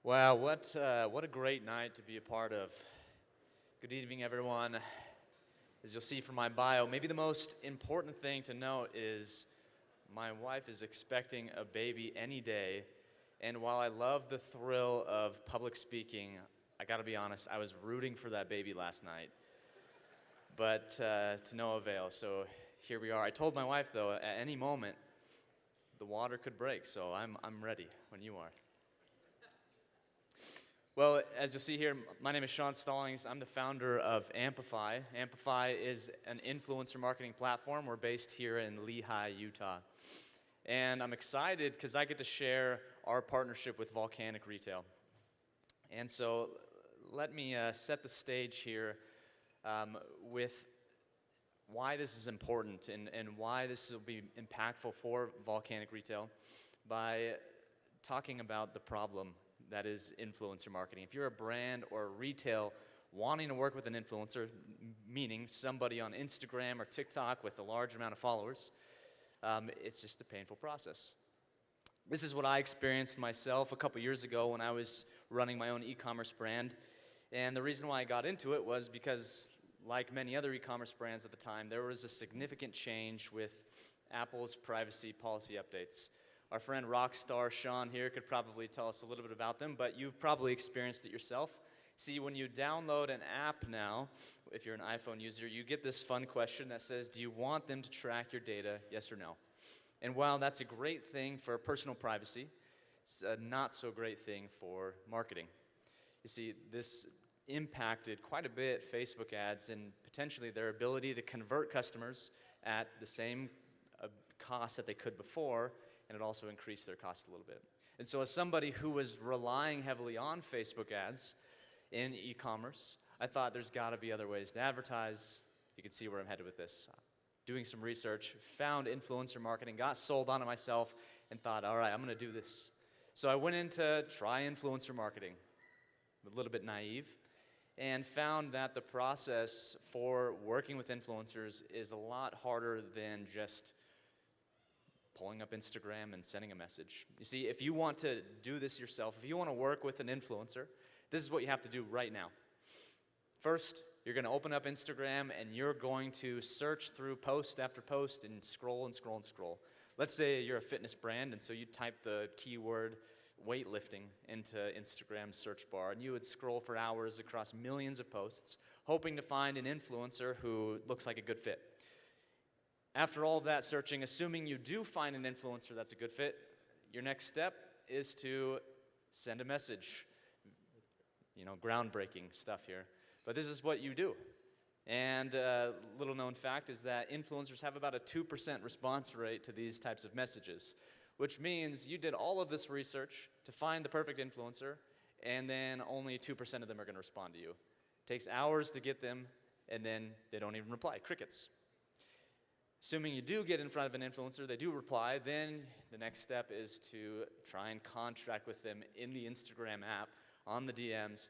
Wow, what a great night to be a part of. Good evening, everyone. As you'll see from my bio, maybe the most important thing to note is my wife is expecting a baby any day, and while I love the thrill of public speaking, I gotta be honest, I was rooting for that baby last night, but to no avail, so here we are. I told my wife, though, at any moment, the water could break, so I'm ready when you are. Well, as you'll see here, my name is Shawn Stallings. I'm the founder of Amplify. Amplify is an influencer marketing platform. We're based here in Lehi, Utah. And I'm excited because I get to share our partnership with Volcanic Retail. And so let me set the stage here with why this is important and why this will be impactful for Volcanic Retail by talking about the problem that is influencer marketing. If you're a brand or a retail wanting to work with an influencer, meaning somebody on Instagram or TikTok with a large amount of followers, it's just a painful process. This is what I experienced myself a couple years ago when I was running my own e-commerce brand. And the reason why I got into it was because, like many other e-commerce brands at the time, there was a significant change with Apple's privacy policy updates. Our friend Rockstar Shawn here could probably tell us a little bit about them, but you've probably experienced it yourself. See, when you download an app now, if you're an iPhone user, you get this fun question that says, do you want them to track your data, yes or no? And while that's a great thing for personal privacy, it's a not so great thing for marketing. You see, this impacted quite a bit Facebook ads and potentially their ability to convert customers at the same cost that they could before, and it also increased their cost a little bit. And so as somebody who was relying heavily on Facebook ads in e-commerce, I thought there's got to be other ways to advertise. You can see where I'm headed with this. Doing some research, found influencer marketing, got sold on it myself, and thought, all right, I'm going to do this. So I went in to try influencer marketing, a little bit naive, and found that the process for working with influencers is a lot harder than just pulling up Instagram and sending a message. You see, if you want to do this yourself, if you want to work with an influencer, this is what you have to do right now. First, you're going to open up Instagram and you're going to search through post after post and scroll and scroll and scroll. Let's say you're a fitness brand, and so you type the keyword weightlifting into Instagram's search bar, and you would scroll for hours across millions of posts, hoping to find an influencer who looks like a good fit. After all of that searching, assuming you do find an influencer that's a good fit, your next step is to send a message. You know, groundbreaking stuff here. But this is what you do. And a little known fact is that influencers have about a 2% response rate to these types of messages, which means you did all of this research to find the perfect influencer, and then only 2% of them are going to respond to you. It takes hours to get them, and then they don't even reply. Crickets. Assuming you do get in front of an influencer, they do reply, then the next step is to try and contract with them in the Instagram app, on the DMs.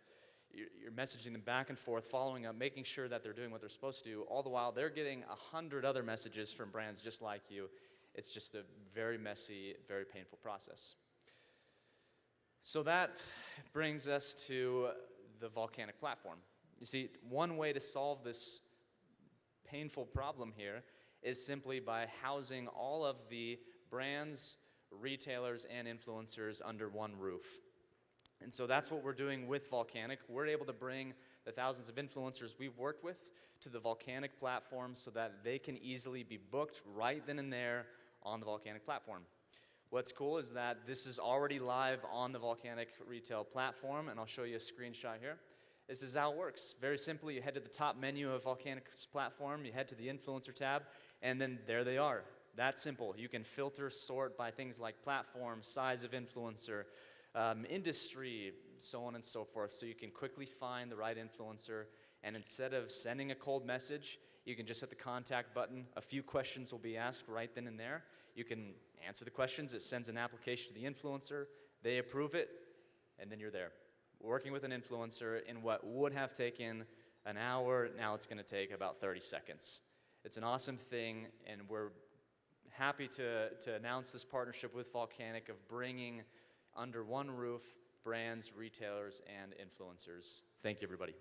You're messaging them back and forth, following up, making sure that they're doing what they're supposed to do. All the while, they're getting 100 other messages from brands just like you. It's just a very messy, very painful process. So that brings us to the Volcanic platform. You see, one way to solve this painful problem here is simply by housing all of the brands, retailers, and influencers under one roof. And so that's what we're doing with Volcanic. We're able to bring the thousands of influencers we've worked with to the Volcanic platform so that they can easily be booked right then and there on the Volcanic platform. What's cool is that this is already live on the Volcanic retail platform, and I'll show you a screenshot here. This is how it works. Very simply, you head to the top menu of Volcanic's platform, you head to the influencer tab, and then there they are. That simple. You can filter, sort by things like platform, size of influencer, industry, so on and so forth, so you can quickly find the right influencer, and instead of sending a cold message, you can just hit the contact button. A few questions will be asked right then and there. You can answer the questions. It sends an application to the influencer. They approve it, and then you're there. Working with an influencer in what would have taken an hour, now it's going to take about 30 seconds. It's an awesome thing, and we're happy to announce this partnership with Volcanic of bringing under one roof brands, retailers, and influencers. Thank you, everybody.